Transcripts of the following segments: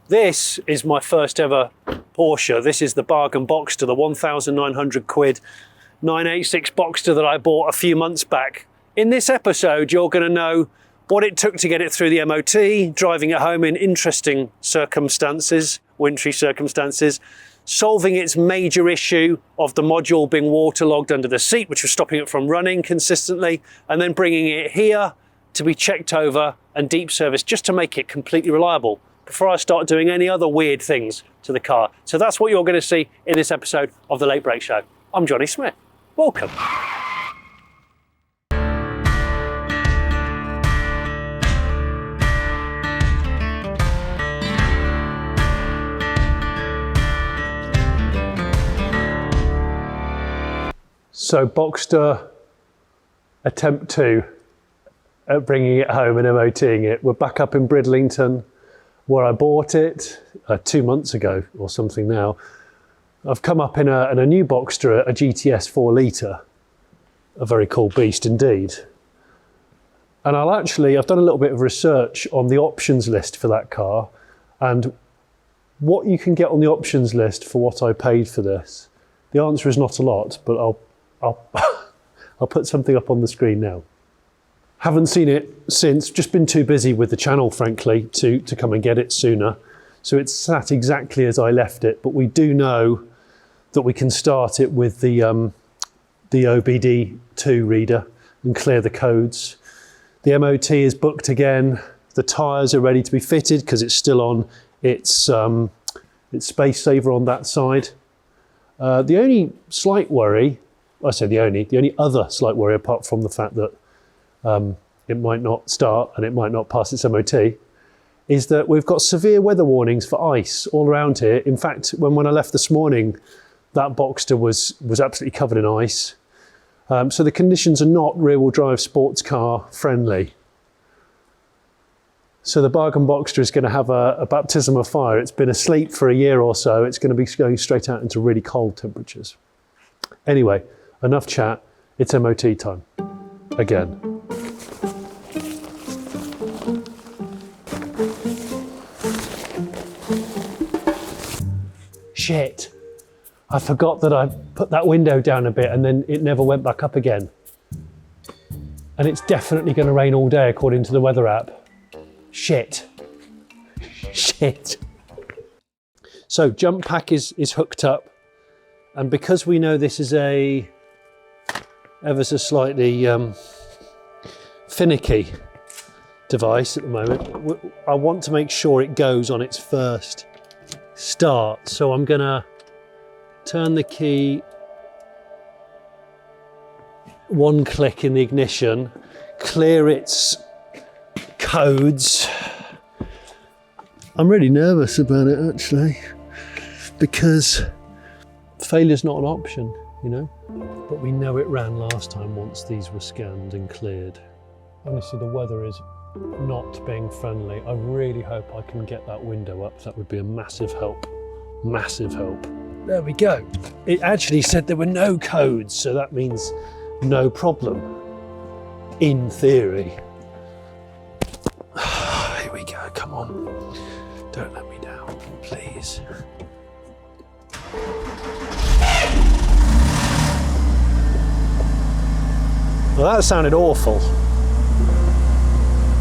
This is my first ever Porsche. This is the bargain Boxster, the 1,900 quid 986 Boxster that I bought a few months back. In this episode, you're going to know what it took to get it through the MOT, driving it home in interesting circumstances, wintry circumstances, solving its major issue of the module being waterlogged under the seat, which was stopping it from running consistently, and then bringing it here to be checked over and deep serviced just to make it completely reliable before I start doing any other weird things to the car. So that's what you're going to see in this episode of The Late Break Show. I'm Jonny Smith. Welcome. So Boxster attempt 2 at bringing it home and MOTing it. We're back up in Bridlington where I bought it 2 months ago or something now. I've come up in a new Boxster, a GTS 4 litre, a very cool beast indeed. And I've done a little bit of research on the options list for that car and what you can get on the options list for what I paid for this. The answer is not a lot, but I'll put something up on the screen now. Haven't seen it since, just been too busy with the channel, frankly, to come and get it sooner. So it's sat exactly as I left it, but we do know that we can start it with the OBD2 reader and clear the codes. The MOT is booked again. The tyres are ready to be fitted because it's still on its space saver on that side. The only slight worry, I say the only other slight worry apart from the fact that it might not start and it might not pass its MOT, is that we've got severe weather warnings for ice all around here. In fact, when I left this morning, that Boxster was absolutely covered in ice. So the conditions are not rear-wheel drive sports car friendly. So the bargain Boxster is going to have a baptism of fire. It's been asleep for a year or so. It's going to be going straight out into really cold temperatures. Anyway, enough chat. It's MOT time. Again. Shit. I forgot that I put that window down a bit and then it never went back up again. And it's definitely going to rain all day according to the weather app. Shit. Shit. So jump pack is hooked up, and because we know this is a ever so slightly finicky device at the moment, I want to make sure it goes on its first start. So I'm gonna turn the key one click in the ignition, clear its codes. I'm really nervous about it actually, because failure's not an option, you know, but we know it ran last time once these were scanned and cleared. Honestly, the weather is not being friendly. I really hope I can get that window up. That would be a massive help. Massive help. There we go. It actually said there were no codes, so that means no problem, in theory. Here we go, come on. Don't let me down, please. Well, that sounded awful,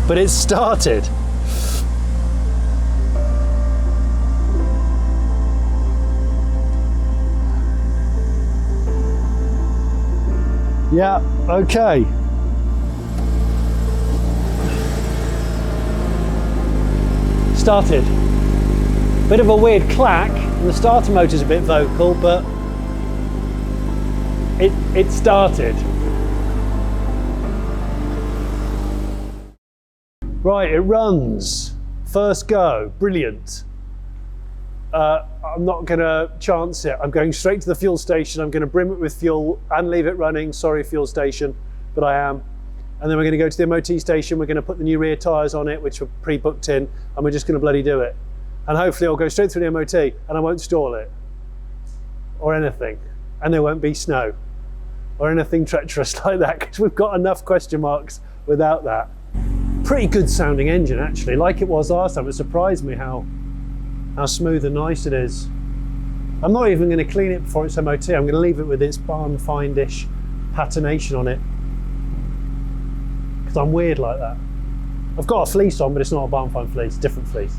but it started. Yeah, okay. Started. Bit of a weird clack, and the starter motor's a bit vocal, but it started. Right, it runs. First go, brilliant. I'm not gonna chance it. I'm going straight to the fuel station. I'm gonna brim it with fuel and leave it running. Sorry, fuel station, but I am. And then we're gonna go to the MOT station. We're gonna put the new rear tyres on it, which were pre-booked in, and we're just gonna bloody do it. And hopefully I'll go straight through the MOT and I won't stall it or anything. And there won't be snow or anything treacherous like that, because we've got enough question marks without that. Pretty good sounding engine actually, like it was last time. It surprised me how how smooth and nice it is. I'm not even going to clean it before it's MOT. I'm going to leave it with its barn find-ish patination on it. Because I'm weird like that. I've got a fleece on, but it's not a barn find fleece, different fleece.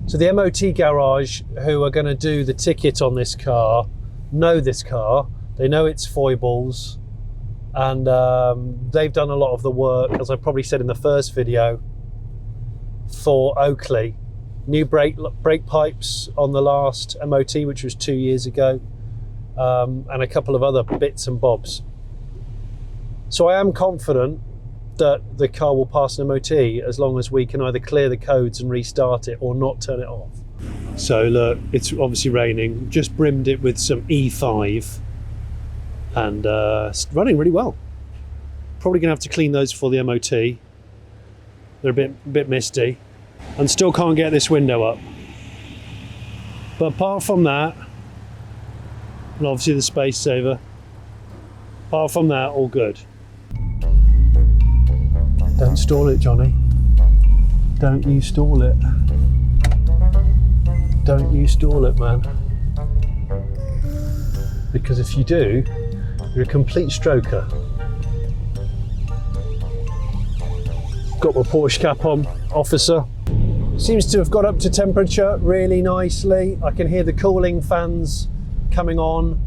So the MOT garage who are going to do the ticket on this car know this car. They know its foibles, and they've done a lot of the work, as I probably said in the first video, for Oakley. New brake pipes on the last MOT, which was 2 years ago, and a couple of other bits and bobs. So I am confident that the car will pass an MOT as long as we can either clear the codes and restart it or not turn it off. So look, it's obviously raining. Just brimmed it with some E5 and it's running really well. Probably gonna have to clean those for the MOT. They're a bit misty. And still can't get this window up. But apart from that, and obviously the space saver, apart from that, all good. Don't stall it, Johnny. Don't you stall it. Don't you stall it, man. Because if you do, you're a complete stroker. Got my Porsche cap on, officer. Seems to have got up to temperature really nicely. I can hear the cooling fans coming on,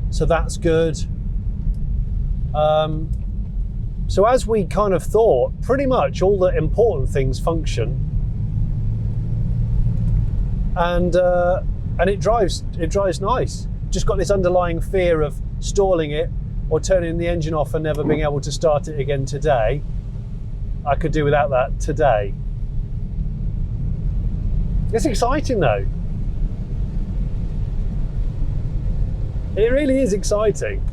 so that's good. So as we kind of thought, pretty much all the important things function, and it drives nice. Just got this underlying fear of stalling it or turning the engine off and never being able to start it again today. I could do without that today. It's exciting though. It really is exciting.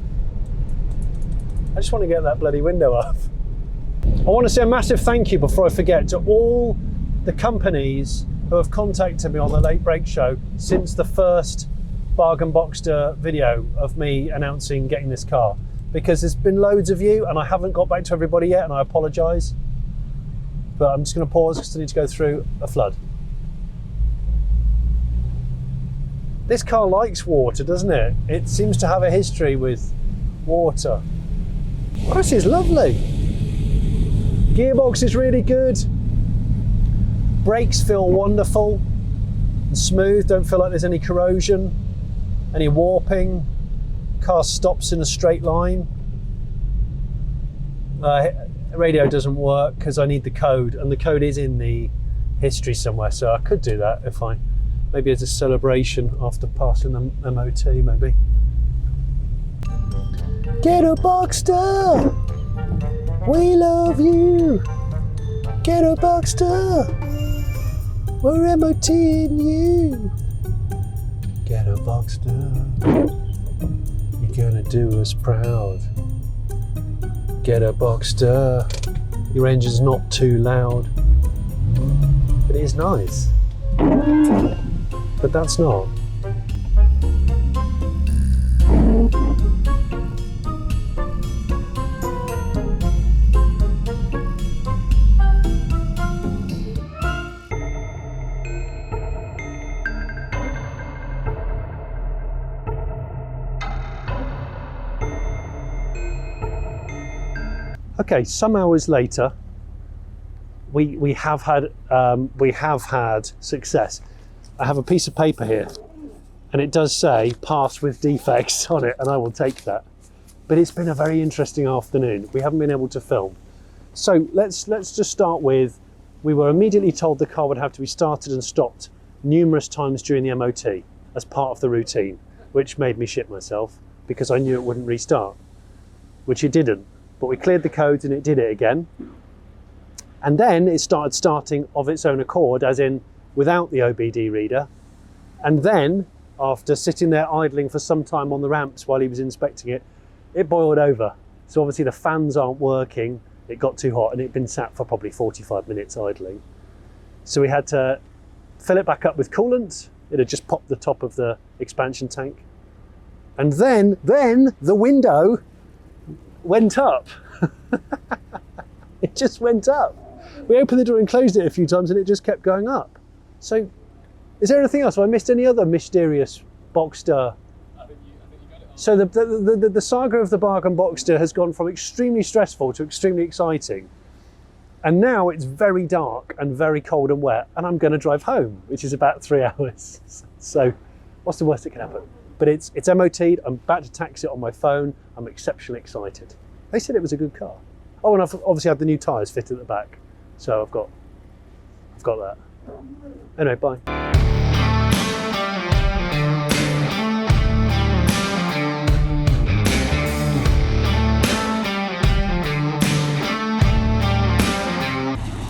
I just want to get that bloody window up. I want to say a massive thank you before I forget to all the companies who have contacted me on the Late Break Show since the first Bargain Boxster video of me announcing getting this car. Because there's been loads of you and I haven't got back to everybody yet, and I apologise. But I'm just going to pause because I need to go through a flood. This car likes water, doesn't it? It seems to have a history with water. Oh, this is lovely. Gearbox is really good. Brakes feel wonderful and smooth, don't feel like there's any corrosion, any warping. Car stops in a straight line. Radio doesn't work because I need the code, and the code is in the history somewhere, so I could do that if I, maybe as a celebration after passing the MOT, maybe. Get a Boxster! We love you! Get a Boxster! We're MOTing you! Get a Boxster! You're gonna do us proud. Get a Boxster! Your engine's not too loud, but it is nice. But that's not. Okay, some hours later, we have had success. I have a piece of paper here, and it does say "pass with defects" on it, and I will take that. But it's been a very interesting afternoon. We haven't been able to film, so let's just start with. We were immediately told the car would have to be started and stopped numerous times during the MOT as part of the routine, which made me shit myself because I knew it wouldn't restart, which it didn't. But we cleared the codes and it did it again. And then it started starting of its own accord, as in without the OBD reader. And then, after sitting there idling for some time on the ramps while he was inspecting it, it boiled over. So obviously the fans aren't working, it got too hot, and it'd been sat for probably 45 minutes idling. So we had to fill it back up with coolant. It had just popped the top of the expansion tank. And then the window went up. It just went up. We opened the door and closed it a few times and it just kept going up. So, is there anything else? Have I missed any other mysterious Boxster? I think you got it on. So the saga of the bargain Boxster has gone from extremely stressful to extremely exciting. And now it's very dark and very cold and wet, and I'm going to drive home, which is about 3 hours. So what's the worst that can happen? But it's MOT'd, I'm about to tax it on my phone, I'm exceptionally excited. They said it was a good car. Oh, and I've obviously had the new tyres fitted at the back. So I've got that. Anyway, bye.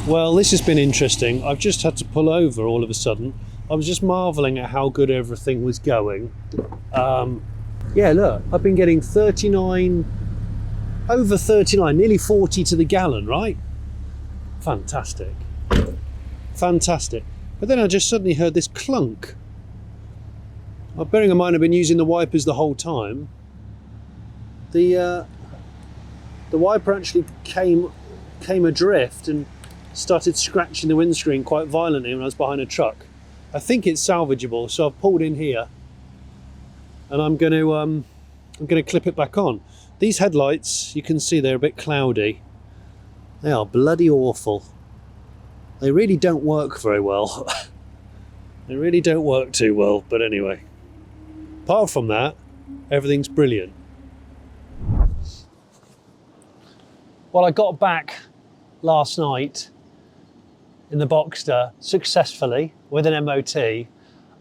Well, this has been interesting. I've just had to pull over all of a sudden. I was just marvelling at how good everything was going. Yeah, look, I've been getting 39, over 39, nearly 40 to the gallon, right? Fantastic. Fantastic. But then I just suddenly heard this clunk. Well, bearing in mind I've been using the wipers the whole time, the wiper actually came adrift and started scratching the windscreen quite violently when I was behind a truck. I think it's salvageable, so I've pulled in here and I'm going to clip it back on. These headlights, you can see they're a bit cloudy. They are bloody awful. They really don't work very well. They really don't work too well, but anyway. Apart from that, everything's brilliant. Well, I got back last night in the Boxster successfully with an MOT.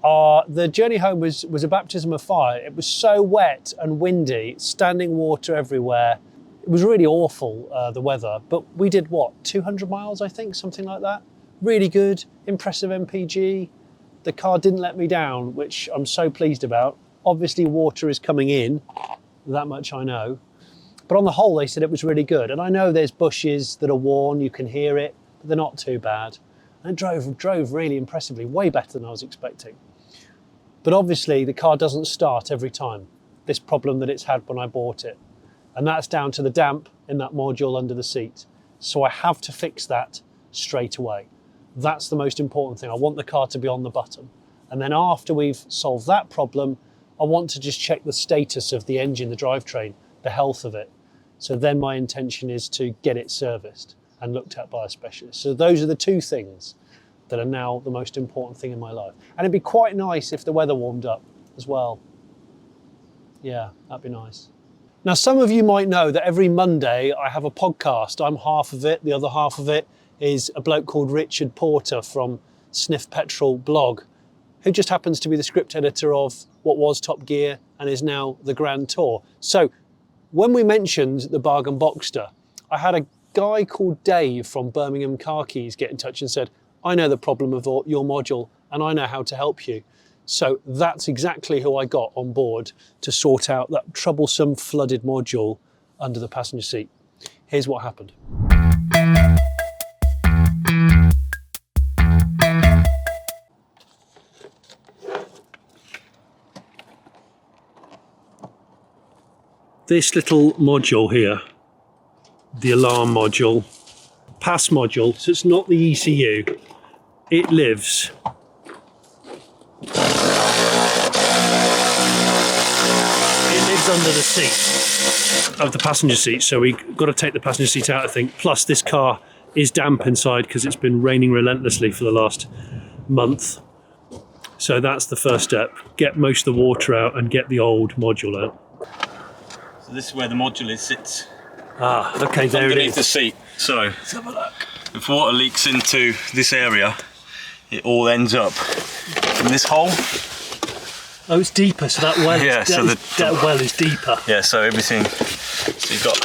The journey home was a baptism of fire. It was so wet and windy, standing water everywhere. It was really awful, the weather, but we did what, 200 miles, I think, something like that. Really good, impressive MPG. The car didn't let me down, which I'm so pleased about. Obviously water is coming in, that much I know. But on the whole, they said it was really good. And I know there's bushes that are worn, you can hear it, but they're not too bad. And it drove really impressively, way better than I was expecting. But obviously the car doesn't start every time, this problem that it's had when I bought it. And that's down to the damp in that module under the seat. So I have to fix that straight away. That's the most important thing. I want the car to be on the button. And then after we've solved that problem, I want to just check the status of the engine, the drivetrain, the health of it. So then my intention is to get it serviced and looked at by a specialist. So those are the two things that are now the most important thing in my life. And it'd be quite nice if the weather warmed up as well. Yeah, that'd be nice. Now, some of you might know that every Monday I have a podcast. I'm half of it. The other half of it is a bloke called Richard Porter from Sniff Petrol blog, who just happens to be the script editor of what was Top Gear and is now the Grand Tour. So when we mentioned the bargain Boxster, I had a guy called Dave from Birmingham Car Keys get in touch and said, I know the problem of your module and I know how to help you. So that's exactly who I got on board to sort out that troublesome flooded module under the passenger seat. Here's what happened. This little module here, the alarm module, pass module, so it's not the ECU, it lives under the seat of the passenger seat, so we got to take the passenger seat out, I think. Plus this car is damp inside because it's been raining relentlessly for the last month. So that's the first step, get most of the water out and get the old module out. So this is where the module sits. Ah, okay, there it is. Underneath the seat. So let's have a look. If water leaks into this area, it all ends up in this hole. Oh, it's deeper, so that well, yeah, that well is deeper. Yeah, so everything, so you've got...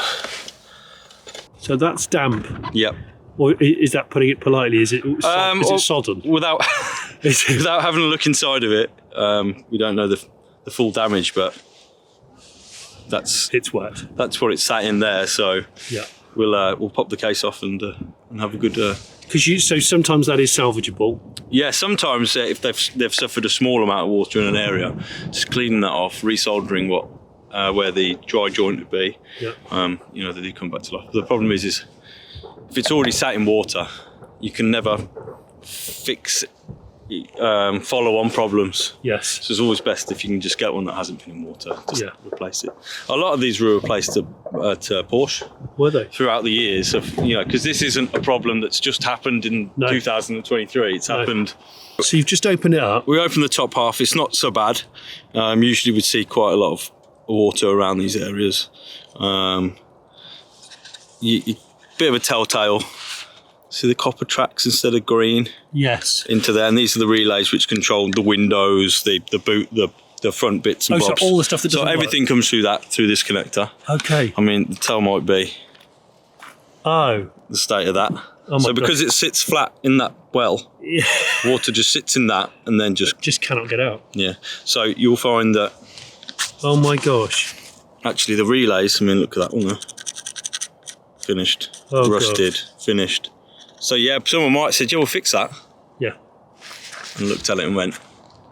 So that's damp? Yep. Or is that putting it politely? Is it sodden? Without having a look inside of it, we don't know the full damage, but it's wet. That's what it's sat in there, so yeah. We'll pop the case off and have a good... So sometimes that is salvageable? Yeah, sometimes if they've suffered a small amount of water in an area, just cleaning that off, resoldering where the dry joint would be, yeah. They do come back to life. The problem is if it's already sat in water, you can never fix follow-on problems. Yes. So it's always best if you can just get one that hasn't been in water, just replace it. A lot of these were replaced at Porsche. Were they? Throughout the years, of because this isn't a problem that's just happened in 2023. It's happened. So you've just opened it up. We open the top half. It's not so bad. Usually we'd see quite a lot of water around these areas. Bit of a telltale. See the copper tracks instead of green? Yes. Into there, and these are the relays which control the windows, the boot, the front bits and bobs. So all the stuff that doesn't everything work. comes through this connector. Okay. I mean, the tail might be the state of that. Oh so because it sits flat in that well, water just sits in that and then just cannot get out. Yeah. So you'll find that. Oh my gosh. Actually, the relays. I mean, look at that one there. Finished. Oh, rusted. God. Finished. So yeah, someone might have said, "Yeah, we'll fix that." Yeah. And looked at it and went,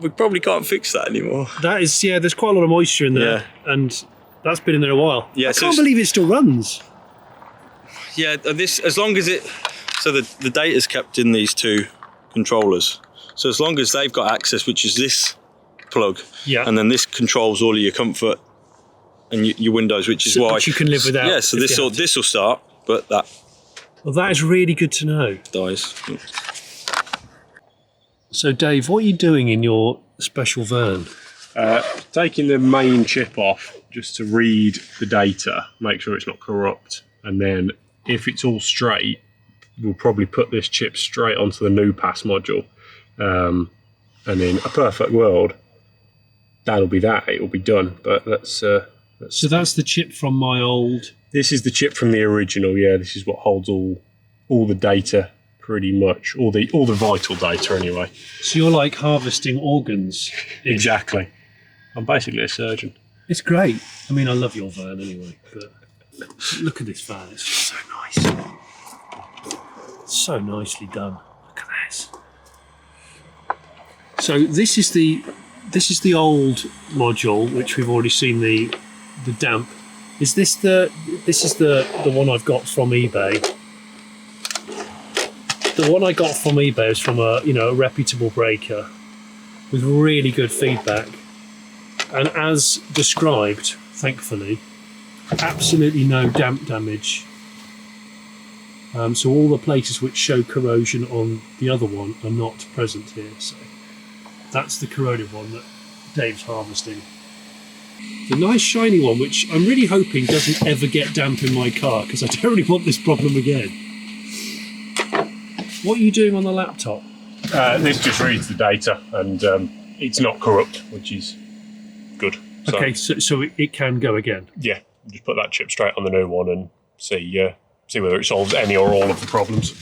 "We probably can't fix that anymore." That is, there's quite a lot of moisture in there, and that's been in there a while. Yeah, I can't believe it still runs. Yeah, as long as it, so the data's kept in these two controllers. So as long as they've got access, which is this plug, and then this controls all of your comfort and your windows, which is why which you can live without. Yeah, so this will start, but that. Well, that is really good to know. Dies. So, Dave, what are you doing in your special van? Taking the main chip off just to read the data, make sure it's not corrupt, and then if it's all straight, we'll probably put this chip straight onto the new pass module. And in a perfect world, that'll be that. It will be done. But so that's the chip from my old. This is the chip from the original. Yeah, this is what holds all the data, pretty much all the vital data anyway. So you're like harvesting organs. Exactly. I'm basically a surgeon. It's great. I mean, I love your van anyway. But look at this van. It's just so nice. It's so nicely done. Look at this. So this is the old module, which we've already seen the damp. Is this the one I've got from eBay? The one I got from eBay is from a reputable breaker with really good feedback, and as described, thankfully, absolutely no damp damage. So all the places which show corrosion on the other one are not present here. So that's the corroded one that Dave's harvesting. The nice shiny one, which I'm really hoping doesn't ever get damp in my car, because I don't really want this problem again. What are you doing on the laptop? This just reads the data, and it's not corrupt, which is good. So, Okay, so it can go again. Yeah, just put that chip straight on the new one and see whether it solves any or all of the problems.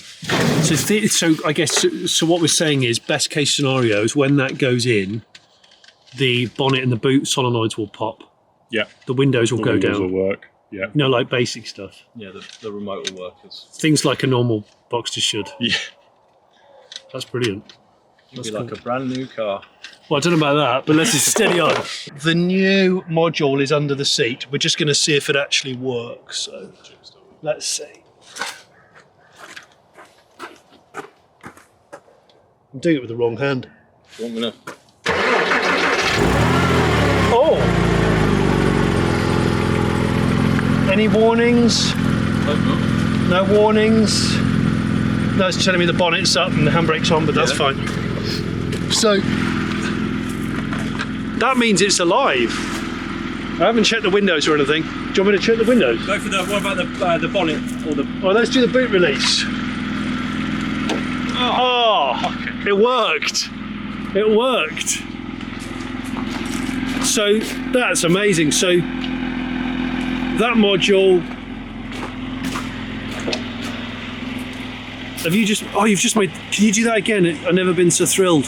So I guess what we're saying is best case scenario is when that goes in, the bonnet and the boot solenoids will pop. Yeah. The windows will go windows down. will work. Yeah. Like basic stuff. Yeah, the remote will work. Things like a normal Boxster should. Yeah. That's brilliant. It'll be like a brand new car. Well, I don't know about that, but let's just steady on. The new module is under the seat. We're just going to see if it actually works. So let's see. I'm doing it with the wrong hand. You want me to? Oh! Any warnings? No warnings? No, it's telling me the bonnet's up and the handbrake's on, but that's fine. So, that means it's alive. I haven't checked the windows or anything. Do you want me to check the windows? Go for what about the bonnet or the? Oh, let's do the boot release. Oh, it worked. It worked. So that's amazing. So that module. You've just made. Can you do that again? I've never been so thrilled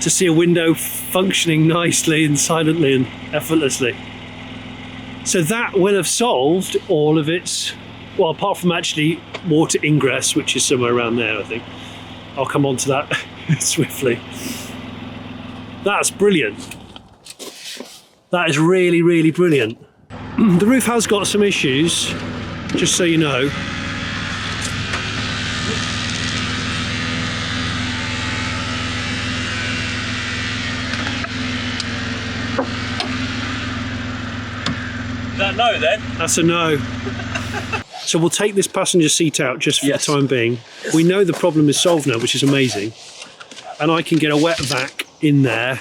to see a window functioning nicely and silently and effortlessly. So that will have solved all of its, well, apart from actually water ingress, which is somewhere around there, I think. I'll come on to that swiftly. That's brilliant. That is really, really brilliant. The roof has got some issues, just so you know. that no then? That's a no. So we'll take this passenger seat out just for the time being. We know the problem is solved now, which is amazing. And I can get a wet vac in there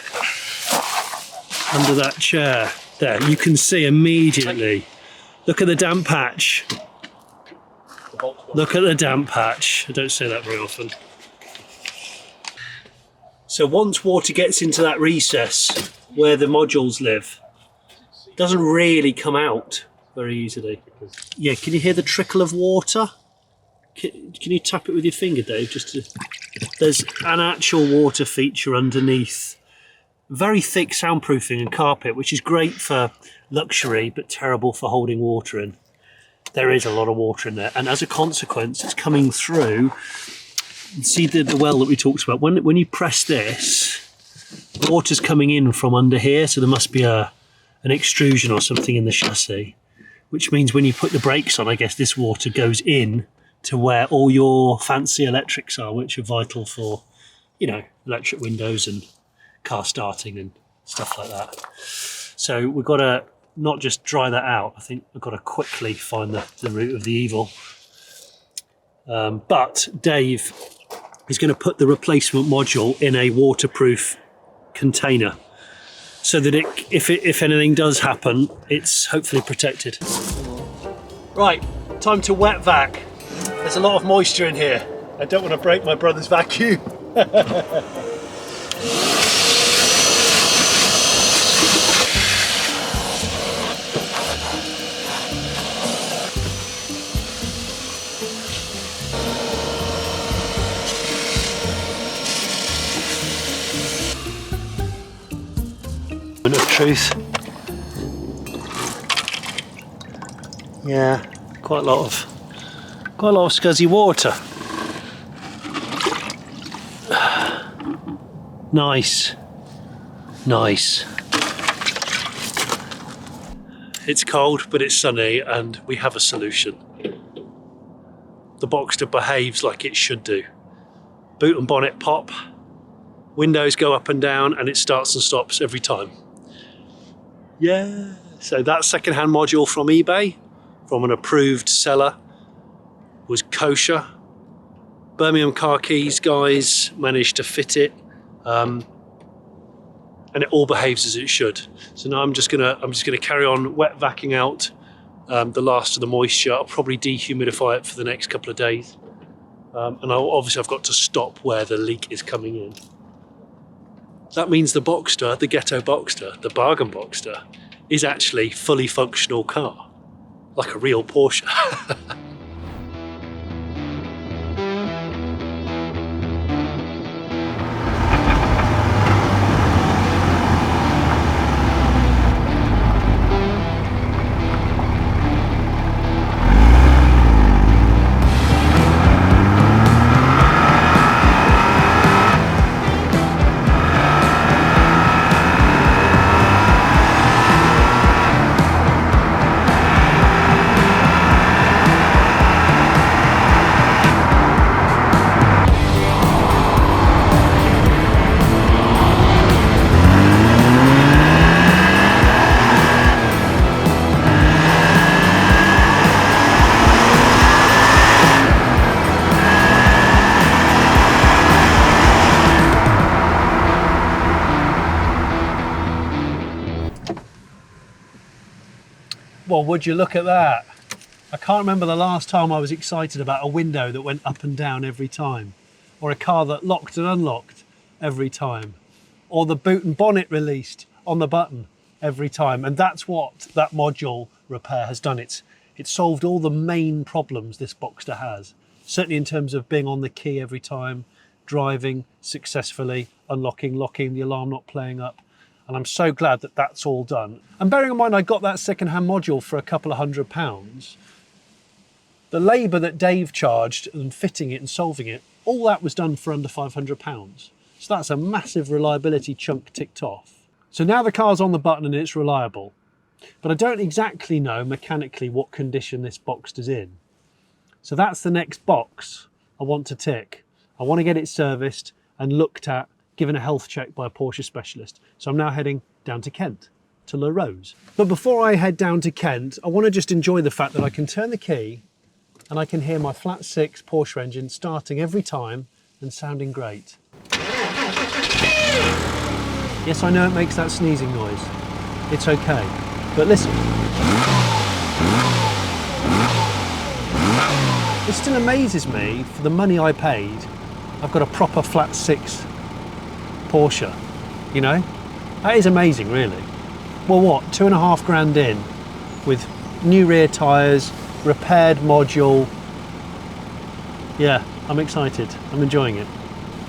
under that chair. There, you can see immediately. Look at the damp patch. Look at the damp patch. I don't say that very often. So once water gets into that recess where the modules live, it doesn't really come out very easily. Yeah, can you hear the trickle of water? Can you tap it with your finger, Dave? There's an actual water feature underneath. Very thick soundproofing and carpet, which is great for luxury, but terrible for holding water in. There is a lot of water in there, and as a consequence, it's coming through. See the well that we talked about. When you press this, water's coming in from under here, so there must be an extrusion or something in the chassis, which means when you put the brakes on, I guess this water goes in to where all your fancy electrics are, which are vital for, you know, electric windows and car starting and stuff like that. So we've got to not just dry that out, I think we've got to quickly find the root of the evil. But Dave is going to put the replacement module in a waterproof container so that if anything does happen, it's hopefully protected. Right, time to wet vac. There's a lot of moisture in here. I don't want to break my brother's vacuum. Of truth. Yeah, quite a lot of scuzzy water. Nice. It's cold, but it's sunny, and we have a solution. The Boxster behaves like it should do. Boot and bonnet pop, windows go up and down, and it starts and stops every time. Yeah, so that second-hand module from eBay, from an approved seller, was kosher. Birmingham Car Keys guys managed to fit it, and it all behaves as it should. So now I'm just gonna carry on wet vacuuming out the last of the moisture. I'll probably dehumidify it for the next couple of days, and obviously I've got to stop where the leak is coming in. That means the Boxster, the ghetto Boxster, the bargain Boxster, is actually a fully functional car, like a real Porsche. Well, would you look at that? I can't remember the last time I was excited about a window that went up and down every time, or a car that locked and unlocked every time, or the boot and bonnet released on the button every time. And that's what that module repair has done. It's solved all the main problems this Boxster has, certainly in terms of being on the key every time, driving successfully, unlocking, locking, the alarm not playing up. And I'm so glad that that's all done. And bearing in mind I got that second-hand module for a couple of £100, the labour that Dave charged and fitting it and solving it, all that was done for under £500. So that's a massive reliability chunk ticked off. So now the car's on the button and it's reliable, but I don't exactly know mechanically what condition this Boxster's in. So that's the next box I want to tick. I want to get it serviced and looked at, given a health check by a Porsche specialist. So I'm now heading down to Kent. to LaRose. But before I head down to Kent, I want to just enjoy the fact that I can turn the key and I can hear my flat 6 Porsche engine starting every time and sounding great. Yes, I know it makes that sneezing noise. It's okay, but listen. It still amazes me, for the money I paid, I've got a proper flat 6 Porsche, you know? That is amazing, really. Well, what, 2.5 grand in, with new rear tyres, repaired module. Yeah, I'm excited, I'm enjoying it.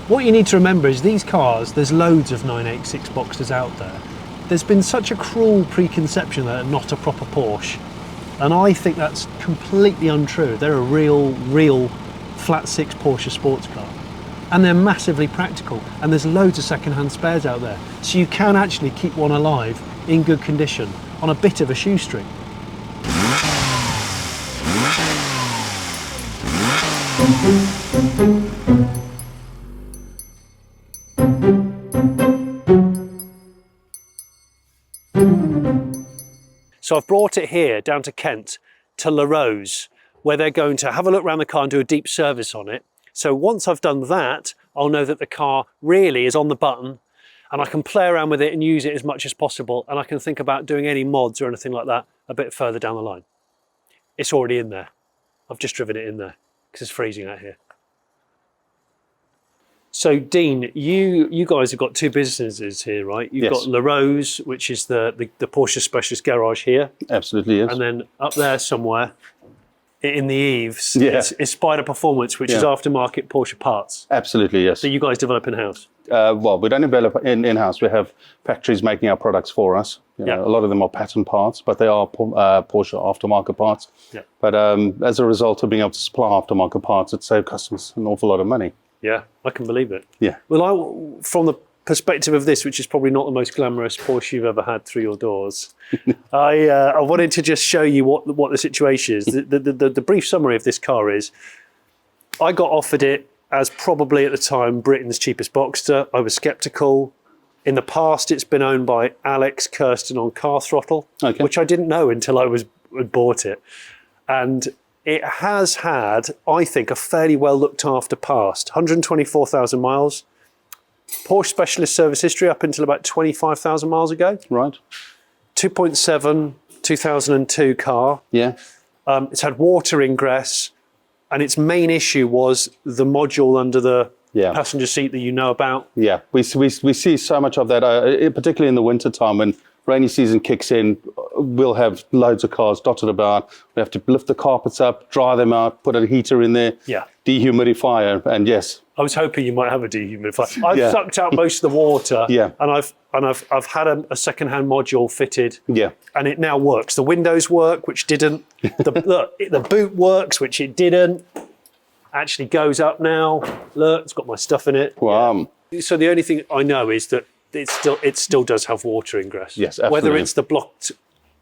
What you need to remember is these cars, there's loads of 986 Boxsters out there. There's been such a cruel preconception that they're not a proper Porsche. And I think that's completely untrue. They're a real flat 6 Porsche sports car. And they're massively practical. And there's loads of second-hand spares out there. So you can actually keep one alive in good condition on a bit of a shoestring. So I've brought it here down to Kent to LaRose, where they're going to have a look around the car and do a deep service on it. So once I've done that, I'll know that the car really is on the button and I can play around with it and use it as much as possible, and I can think about doing any mods or anything like that a bit further down the line. It's already in there. I've just driven it in there because it's freezing out here. So Dean, you guys have got 2 businesses here, right? You've got LaRose, which is the Porsche specialist garage here. Absolutely, yes. And then up there somewhere in the eaves, it's Spyder Performance, which is aftermarket Porsche parts. Absolutely, yes. So you guys develop in-house? Well, we don't develop in-house. We have factories making our products for us. You know, a lot of them are patent parts, but they are Porsche aftermarket parts. Yeah. But as a result of being able to supply aftermarket parts, it saves customers an awful lot of money. Yeah, I can believe it. Yeah. Well, from the perspective of this, which is probably not the most glamorous Porsche you've ever had through your doors, I wanted to just show you what the situation is. The brief summary of this car is, I got offered it as probably at the time Britain's cheapest Boxster. I was sceptical. In the past, it's been owned by Alex Kerston on Car Throttle, which I didn't know until I had bought it. And it has had, I think, a fairly well looked after past. 124,000 miles. Porsche specialist service history up until about 25,000 miles ago. Right. 2.7, 2002 car. Yeah. It's had water ingress, and its main issue was the module under the passenger seat that you know about. Yeah, we see so much of that, particularly in the winter time when rainy season kicks in. We'll have loads of cars dotted about. We have to lift the carpets up, dry them out, put a heater in there, dehumidifier, and yes. I was hoping you might have a dehumidifier. I've sucked out most of the water, and I've had a second-hand module fitted, and it now works. The windows work, which didn't. The boot works, which it didn't. Actually goes up now. Look, it's got my stuff in it. Wow. So the only thing I know is that it still does have water ingress. Yes, absolutely. Whether it's the blocked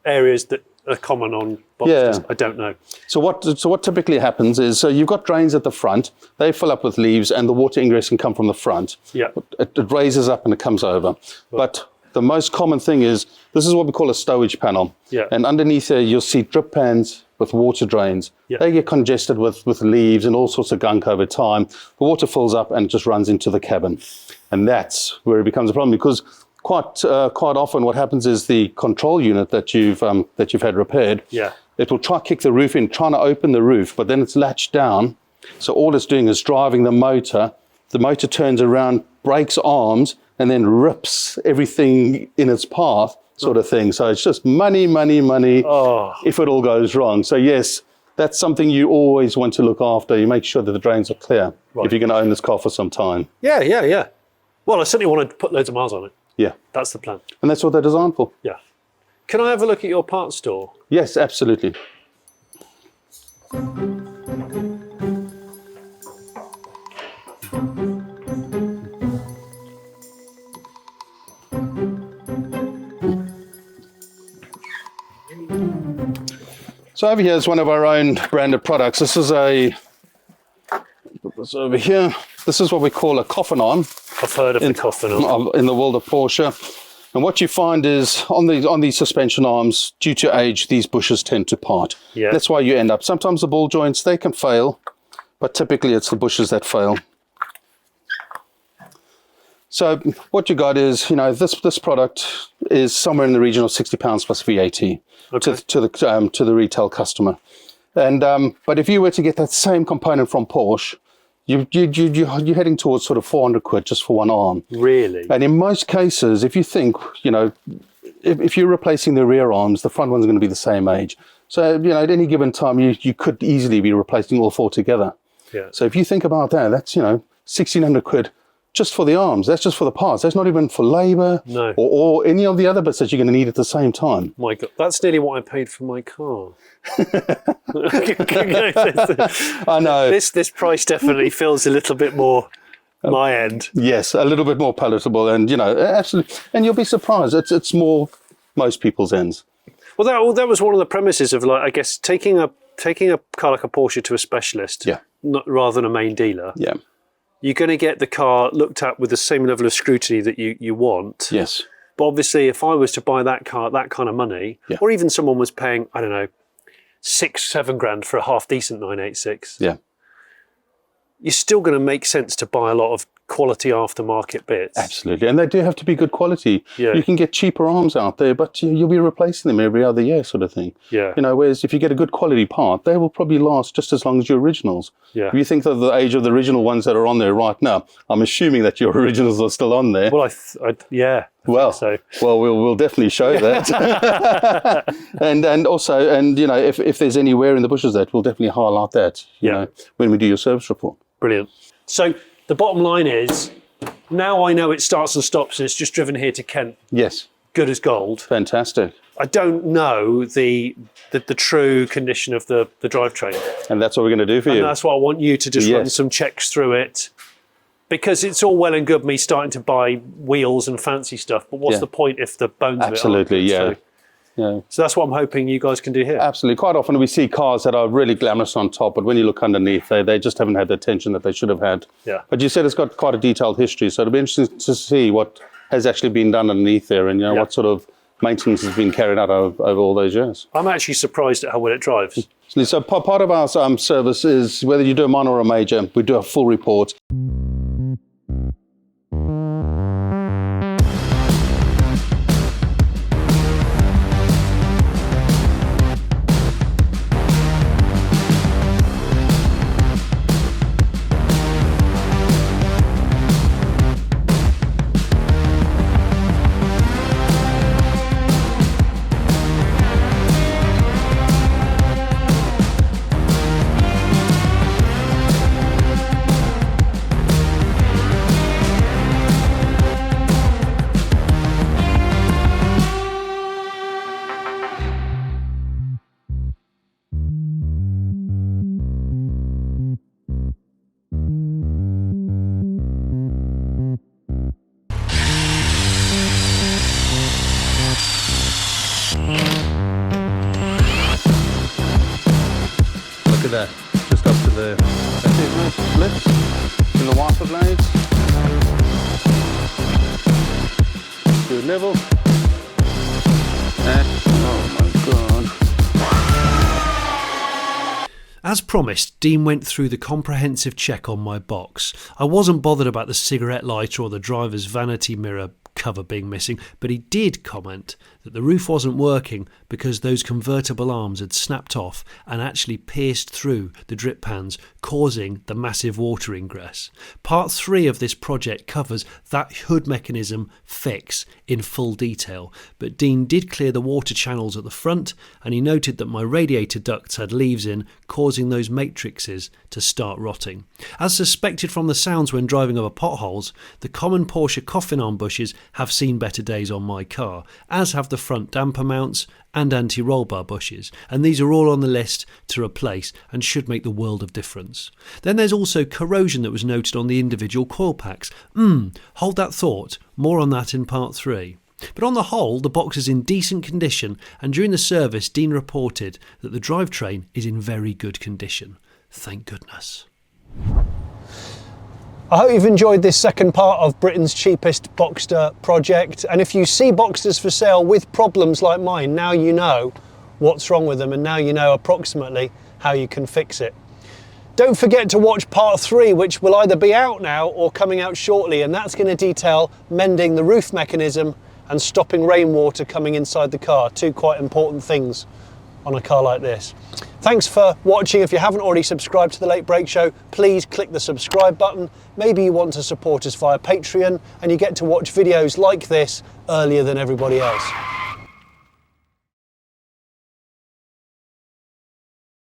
areas that are common on Boxsters, I don't know. So what typically happens is, so you've got drains at the front, they fill up with leaves and the water ingress can come from the front. Yeah. It raises up and it comes over. Right. But the most common thing is, this is what we call a stowage panel. Yeah. And underneath there, you'll see drip pans with water drains. Yeah. They get congested with leaves and all sorts of gunk over time. The water fills up and it just runs into the cabin. And that's where it becomes a problem, because quite often what happens is the control unit that you've had repaired, it will try to kick the roof in, trying to open the roof, but then it's latched down. So all it's doing is driving the motor. The motor turns around, breaks arms, and then rips everything in its path, sort of thing. So it's just money if it all goes wrong. So yes, that's something you always want to look after. You make sure that the drains are clear if you're going to own this car for some time. Yeah. Well, I certainly want to put loads of miles on it. Yeah. That's the plan. And that's what they're designed for. Yeah. Can I have a look at your parts store? Yes, absolutely. So over here is one of our own branded products. This is over here. This is what we call a coffin arm. I've heard of the coffin arm. In the world of Porsche. And what you find is on these suspension arms, due to age, these bushes tend to part. Yeah. That's why you end up, sometimes the ball joints, they can fail, but typically it's the bushes that fail. So what you got is, you know, this product is somewhere in the region of £60 plus VAT to the retail customer. And but if you were to get that same component from Porsche, you're heading towards sort of 400 quid just for one arm. Really? And in most cases, if you think, you know, if you're replacing the rear arms, the front one's going to be the same age. So, you know, at any given time, you could easily be replacing all four together. Yeah. So if you think about that, that's, you know, 1,600 quid just for the arms. That's just for the parts. That's not even for labour or any of the other bits that you're going to need at the same time. My God, that's nearly what I paid for my car. I know. This price definitely feels a little bit more my end. Yes, a little bit more palatable, and you know, absolutely. And you'll be surprised. It's more most people's ends. Well, that was one of the premises of, like, I guess taking a car like a Porsche to a specialist, rather than a main dealer. Yeah. You're going to get the car looked at with the same level of scrutiny that you want. Yes. But obviously, if I was to buy that car at that kind of money, or even someone was paying, I don't know, 6-7 grand for a half decent 986, you're still going to make sense to buy a lot of quality aftermarket bits. Absolutely, and they do have to be good quality. Yeah. You can get cheaper arms out there, but you'll be replacing them every other year, sort of thing. Yeah. You know, whereas if you get a good quality part, they will probably last just as long as your originals. Yeah. If you think of the age of the original ones that are on there right now, I'm assuming that your originals are still on there. Well, we'll definitely show that. and also, you know, if there's any wear in the bushes, that we'll definitely highlight that. You know, when we do your service report. Brilliant. So the bottom line is, now I know it starts and stops and it's just driven here to Kent. Yes. Good as gold. Fantastic. I don't know the true condition of the drivetrain. And that's what we're going to do for you. And that's why I want you to just run some checks through it. Because it's all well and good me starting to buy wheels and fancy stuff, but what's the point if the bones of it aren't Absolutely, good? So that's what I'm hoping you guys can do here. Absolutely. Quite often we see cars that are really glamorous on top, but when you look underneath, they just haven't had the attention that they should have had. Yeah. But you said it's got quite a detailed history, so it'll be interesting to see what has actually been done underneath there, and you know what sort of maintenance has been carried out over all those years. I'm actually surprised at how well it drives. So part of our service is, whether you do a minor or a major, we do a full report. Look at that, just up to the lips in the wiper blades. Good level. And, oh my God. As promised, Dean went through the comprehensive check on my box. I wasn't bothered about the cigarette lighter or the driver's vanity mirror cover being missing, but he did comment that the roof wasn't working because those convertible arms had snapped off and actually pierced through the drip pans, causing the massive water ingress. Part 3 of this project covers that hood mechanism fix in full detail, but Dean did clear the water channels at the front, and he noted that my radiator ducts had leaves in, causing those matrices to start rotting. As suspected from the sounds when driving over potholes, the common Porsche coffin arm bushes have seen better days on my car, as have the front damper mounts and anti-roll bar bushes, and these are all on the list to replace and should make the world of difference. Then there's also corrosion that was noted on the individual coil packs. Hold that thought, more on that in part 3. But on the whole, the box is in decent condition, and during the service, Dean reported that the drivetrain is in very good condition. Thank goodness. I hope you've enjoyed this second part of Britain's cheapest Boxster project, and if you see Boxsters for sale with problems like mine, now you know what's wrong with them and now you know approximately how you can fix it. Don't forget to watch part 3, which will either be out now or coming out shortly, and that's going to detail mending the roof mechanism and stopping rainwater coming inside the car. Two quite important things on a car like this. Thanks for watching. If you haven't already subscribed to The Late Brake Show, please click the subscribe button. Maybe you want to support us via Patreon and you get to watch videos like this earlier than everybody else.